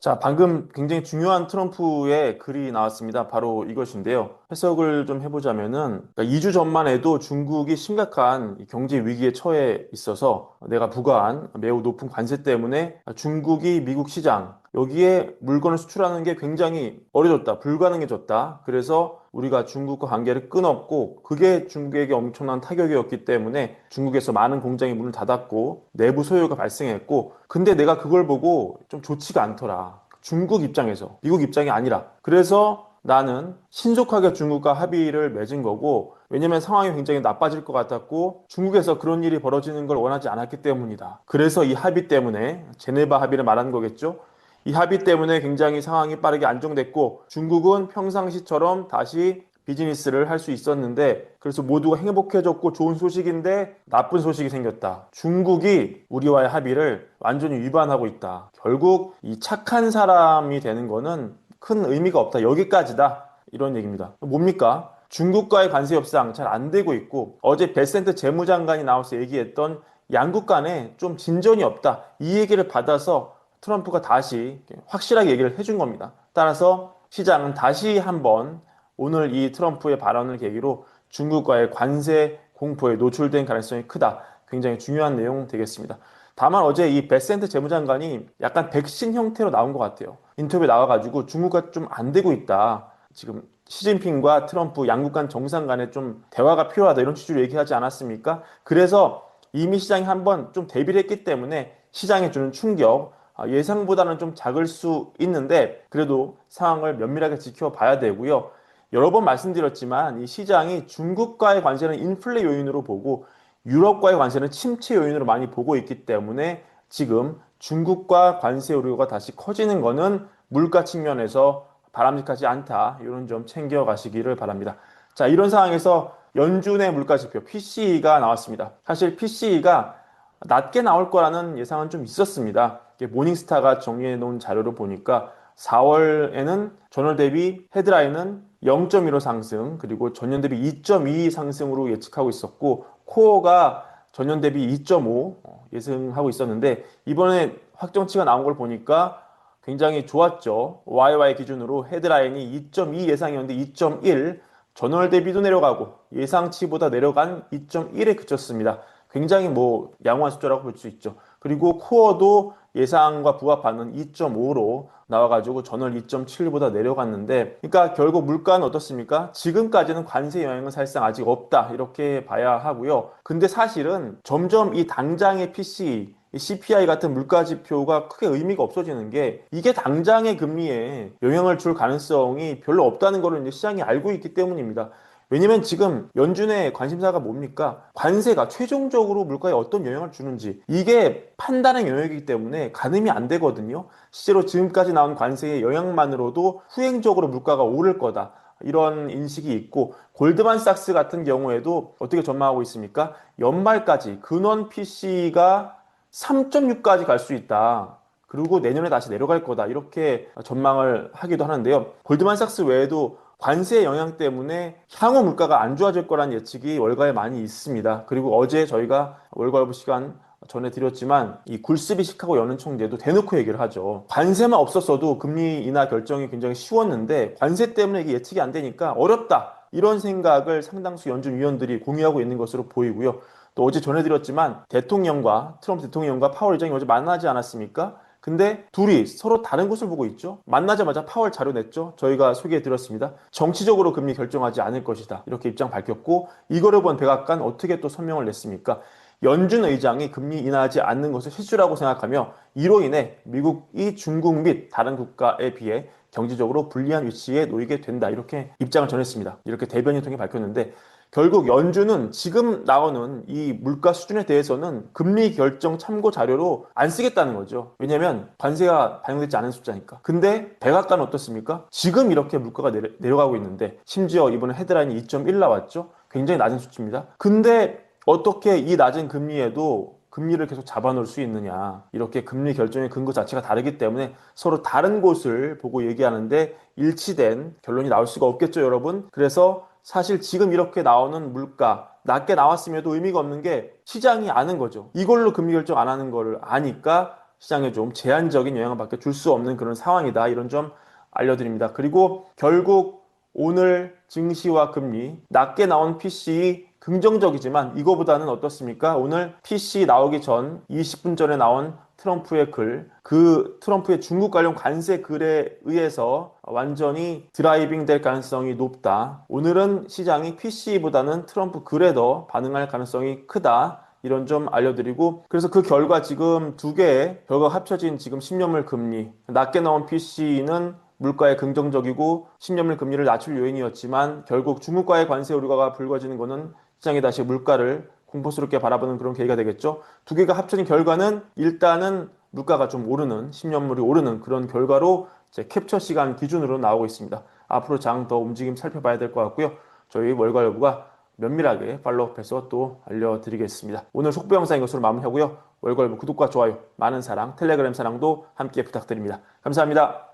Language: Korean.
자, 방금 굉장히 중요한 트럼프의 글이 나왔습니다. 바로 이것인데요. 해석을 좀 해보자면은, 2주 전만 해도 중국이 심각한 이 경제 위기에 처해 있어서 내가 부과한 매우 높은 관세 때문에 중국이 미국 시장, 여기에 물건을 수출하는 게 굉장히 어려졌다, 불가능해졌다. 그래서 우리가 중국과 관계를 끊었고, 그게 중국에게 엄청난 타격이었기 때문에 중국에서 많은 공장이 문을 닫았고, 내부 소요가 발생했고, 근데 내가 그걸 보고 좀 좋지가 않더라. 중국 입장에서, 미국 입장이 아니라. 그래서 나는 신속하게 중국과 합의를 맺은 거고, 왜냐면 상황이 굉장히 나빠질 것 같았고, 중국에서 그런 일이 벌어지는 걸 원하지 않았기 때문이다. 그래서 이 합의 때문에, 제네바 합의를 말하는 거겠죠? 이 합의 때문에 굉장히 상황이 빠르게 안정됐고, 중국은 평상시처럼 다시 비즈니스를 할 수 있었는데, 그래서 모두가 행복해졌고 좋은 소식인데 나쁜 소식이 생겼다. 중국이 우리와의 합의를 완전히 위반하고 있다. 결국 이 착한 사람이 되는 거는 큰 의미가 없다. 여기까지다. 이런 얘기입니다. 뭡니까? 중국과의 관세 협상 잘 안 되고 있고, 어제 베센트 재무장관이 나와서 얘기했던 양국 간에 좀 진전이 없다. 이 얘기를 받아서 트럼프가 다시 확실하게 얘기를 해준 겁니다. 따라서 시장은 다시 한번 오늘 이 트럼프의 발언을 계기로 중국과의 관세 공포에 노출된 가능성이 크다. 굉장히 중요한 내용 되겠습니다. 다만 어제 이 베센트 재무장관이 약간 백신 형태로 나온 것 같아요. 인터뷰에 나와가지고 중국과 좀 안 되고 있다. 지금 시진핑과 트럼프 양국 간 정상 간에 좀 대화가 필요하다. 이런 취지로 얘기하지 않았습니까? 그래서 이미 시장이 한번 좀 대비를 했기 때문에 시장에 주는 충격, 예상보다는 좀 작을 수 있는데 그래도 상황을 면밀하게 지켜봐야 되고요. 여러 번 말씀드렸지만 이 시장이 중국과의 관세는 인플레 요인으로 보고 유럽과의 관세는 침체 요인으로 많이 보고 있기 때문에 지금 중국과 관세 우려가 다시 커지는 것은 물가 측면에서 바람직하지 않다. 이런 점 챙겨가시기를 바랍니다. 자, 이런 상황에서 연준의 물가지표 PCE가 나왔습니다. 사실 PCE가 낮게 나올 거라는 예상은 좀 있었습니다. 모닝스타가 정리해 놓은 자료를 보니까 4월에는 전월 대비 헤드라인은 0.15 상승, 그리고 전년 대비 2.2 상승으로 예측하고 있었고, 코어가 전년 대비 2.5 예상하고 있었는데, 이번에 확정치가 나온 걸 보니까 굉장히 좋았죠. YY 기준으로 헤드라인이 2.2 예상이었는데 2.1, 전월 대비도 내려가고 예상치보다 내려간 2.1에 그쳤습니다. 굉장히 양호한 숫자라고 볼 수 있죠. 그리고 코어도 예상과 부합하는 2.5로 나와가지고 전월 2.7보다 내려갔는데, 그러니까 결국 물가는 어떻습니까? 지금까지는 관세 영향은 사실상 아직 없다. 이렇게 봐야 하고요. 근데 사실은 점점 이 당장의 PC, 이 CPI 같은 물가 지표가 크게 의미가 없어지는 게 이게 당장의 금리에 영향을 줄 가능성이 별로 없다는 것을 이제 시장이 알고 있기 때문입니다. 왜냐면 지금 연준의 관심사가 뭡니까? 관세가 최종적으로 물가에 어떤 영향을 주는지 이게 판단의 영역이기 때문에 가늠이 안 되거든요. 실제로 지금까지 나온 관세의 영향만으로도 후행적으로 물가가 오를 거다. 이런 인식이 있고 골드만삭스 같은 경우에도 어떻게 전망하고 있습니까? 연말까지 근원 PC가 3.6까지 갈 수 있다. 그리고 내년에 다시 내려갈 거다. 이렇게 전망을 하기도 하는데요. 골드만삭스 외에도 관세 영향 때문에 향후 물가가 안 좋아질 거란 예측이 월가에 많이 있습니다. 그리고 어제 저희가 월가여부 시간 전해드렸지만 이 굴스비 시카고 연은총재도 대놓고 얘기를 하죠. 관세만 없었어도 금리 인하 결정이 굉장히 쉬웠는데 관세 때문에 이게 예측이 안 되니까 어렵다. 이런 생각을 상당수 연준 위원들이 공유하고 있는 것으로 보이고요. 또 어제 전해드렸지만 트럼프 대통령과 파월 의장이 어제 만나지 않았습니까? 근데 둘이 서로 다른 곳을 보고 있죠. 만나자마자 파월 자료 냈죠. 저희가 소개해 드렸습니다. 정치적으로 금리 결정하지 않을 것이다. 이렇게 입장 밝혔고 이거를 본 백악관 어떻게 또 설명을 냈습니까? 연준 의장이 금리 인하하지 않는 것을 실수라고 생각하며 이로 인해 미국이 중국 및 다른 국가에 비해 경제적으로 불리한 위치에 놓이게 된다. 이렇게 입장을 전했습니다. 이렇게 대변인 통해 밝혔는데 결국 연준은 지금 나오는 이 물가 수준에 대해서는 금리 결정 참고 자료로 안 쓰겠다는 거죠. 왜냐면 관세가 반영되지 않은 숫자니까. 근데 백악관은 어떻습니까? 지금 이렇게 물가가 내려가고 있는데 심지어 이번에 헤드라인이 2.1 나왔죠. 굉장히 낮은 수치입니다. 근데 어떻게 이 낮은 금리에도 금리를 계속 잡아놓을 수 있느냐. 이렇게 금리 결정의 근거 자체가 다르기 때문에 서로 다른 곳을 보고 얘기하는데 일치된 결론이 나올 수가 없겠죠, 여러분. 그래서 사실 지금 이렇게 나오는 물가 낮게 나왔음에도 의미가 없는 게 시장이 아는 거죠. 이걸로 금리 결정 안 하는 거를 아니까 시장에 좀 제한적인 영향밖에 줄 수 없는 그런 상황이다. 이런 점 알려드립니다. 그리고 결국 오늘 증시와 금리 낮게 나온 PC 긍정적이지만 이거보다는 어떻습니까? 오늘 PC 나오기 전 20분 전에 나온 트럼프의 글, 그 트럼프의 중국 관련 관세 글에 의해서 완전히 드라이빙 될 가능성이 높다. 오늘은 시장이 PC보다는 트럼프 글에 더 반응할 가능성이 크다. 이런 점 알려드리고, 그래서 그 결과 지금 두 개의 결과가 합쳐진 지금 10년물 금리, 낮게 나온 PC는 물가에 긍정적이고 10년물 금리를 낮출 요인이었지만 결국 중국과의 관세 우려가 불거지는 것은 시장이 다시 물가를 공포스럽게 바라보는 그런 계기가 되겠죠. 두 개가 합쳐진 결과는 일단은 물가가 좀 오르는, 10년물이 오르는 그런 결과로 제 캡처 시간 기준으로 나오고 있습니다. 앞으로 장 더 움직임 살펴봐야 될 것 같고요. 저희 월가여부가 면밀하게 팔로우업해서 또 알려드리겠습니다. 오늘 속보 영상인 것으로 마무리하고요. 월가여부 구독과 좋아요, 많은 사랑, 텔레그램 사랑도 함께 부탁드립니다. 감사합니다.